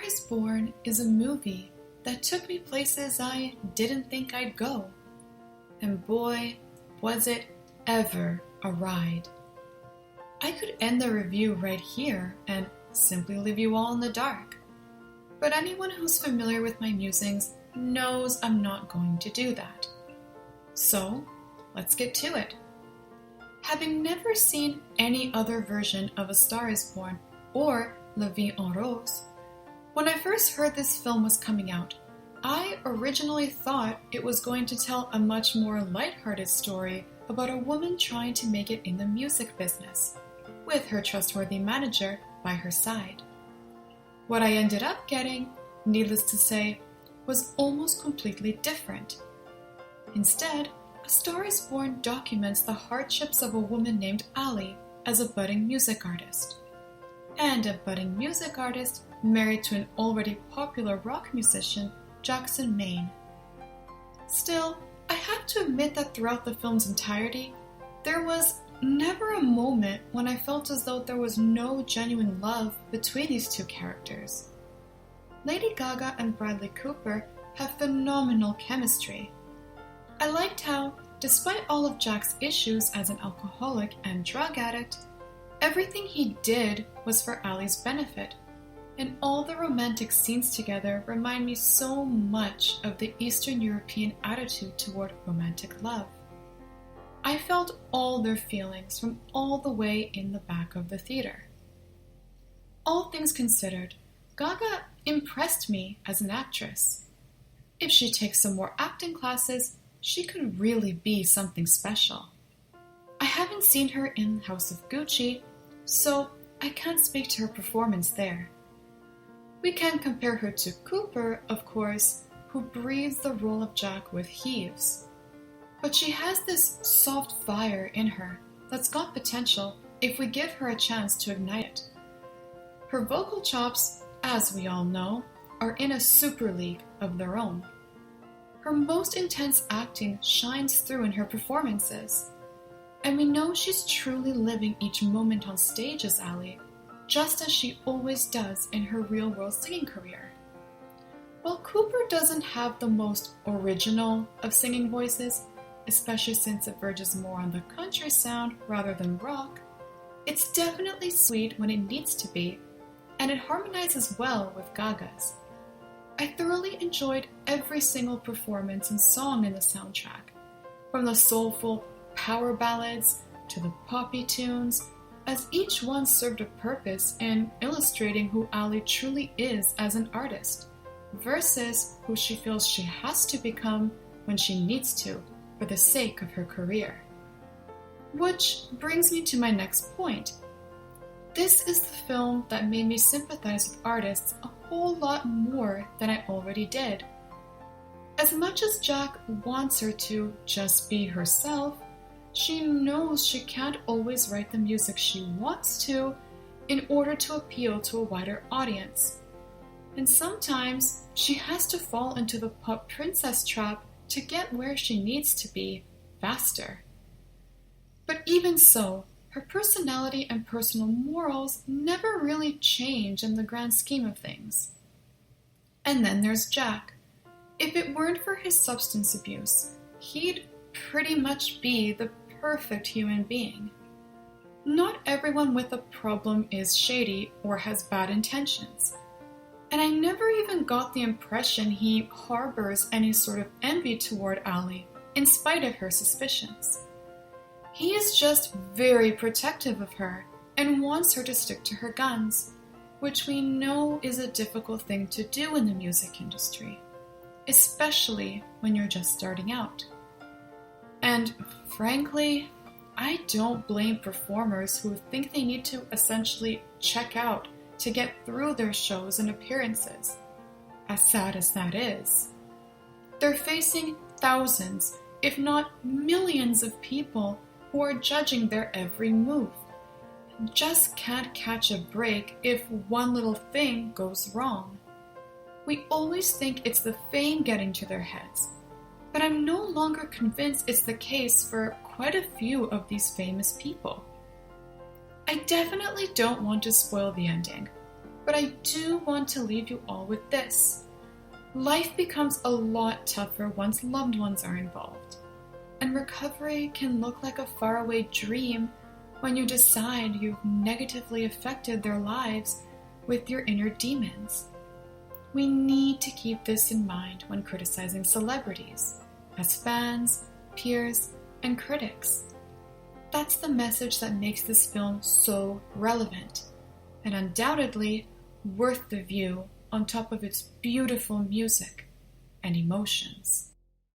Is Born is a movie that took me places I didn't think I'd go. And boy, was it ever a ride. I could end the review right here and simply leave you all in the dark. But anyone who's familiar with my musings knows I'm not going to do that. So, let's get to it. Having never seen any other version of A Star is Born or La Vie en Rose, when I first heard this film was coming out, I originally thought it was going to tell a much more lighthearted story about a woman trying to make it in the music business, with her trustworthy manager by her side. What I ended up getting, needless to say, was almost completely different. Instead, A Star is Born documents the hardships of a woman named Ali as a budding music artist. And a budding music artist married to an already popular rock musician, Jackson Maine. Still, I have to admit that throughout the film's entirety, there was never a moment when I felt as though there was no genuine love between these two characters. Lady Gaga and Bradley Cooper have phenomenal chemistry. I liked how, despite all of Jack's issues as an alcoholic and drug addict, everything he did was for Ali's benefit, and all the romantic scenes together remind me so much of the Eastern European attitude toward romantic love. I felt all their feelings from all the way in the back of the theater. All things considered, Gaga impressed me as an actress. If she takes some more acting classes, she could really be something special. I haven't seen her in House of Gucci, so I can't speak to her performance there. We can compare her to Cooper, of course, who breathes the role of Jack with heaves. But she has this soft fire in her that's got potential if we give her a chance to ignite it. Her vocal chops, as we all know, are in a super league of their own. Her most intense acting shines through in her performances, and we know she's truly living each moment on stage as Ali, just as she always does in her real-world singing career. While Cooper doesn't have the most original of singing voices, especially since it verges more on the country sound rather than rock, it's definitely sweet when it needs to be, and it harmonizes well with Gaga's. I thoroughly enjoyed every single performance and song in the soundtrack, from the soulful power ballads to the poppy tunes, as each one served a purpose in illustrating who Ali truly is as an artist, versus who she feels she has to become when she needs to for the sake of her career. Which brings me to my next point. This is the film that made me sympathize with artists a whole lot more than I already did. As much as Jack wants her to just be herself, she knows she can't always write the music she wants to in order to appeal to a wider audience. And sometimes she has to fall into the pop princess trap to get where she needs to be faster. But even so, her personality and personal morals never really change in the grand scheme of things. And then there's Jack. If it weren't for his substance abuse, he'd pretty much be the perfect human being. Not everyone with a problem is shady or has bad intentions, and I never even got the impression he harbors any sort of envy toward Ali, in spite of her suspicions. He is just very protective of her and wants her to stick to her guns, which we know is a difficult thing to do in the music industry, especially when you're just starting out. And frankly, I don't blame performers who think they need to essentially check out to get through their shows and appearances, as sad as that is. They're facing thousands, if not millions of people who are judging their every move, and just can't catch a break if one little thing goes wrong. We always think it's the fame getting to their heads, but I'm no longer convinced it's the case for quite a few of these famous people. I definitely don't want to spoil the ending, But I do want to leave you all with this. Life becomes a lot tougher once loved ones are involved, and recovery can look like a faraway dream when you decide you've negatively affected their lives with your inner demons. We need to keep this in mind when criticizing celebrities, as fans, peers, and critics. That's the message that makes this film so relevant, and undoubtedly worth the view on top of its beautiful music and emotions.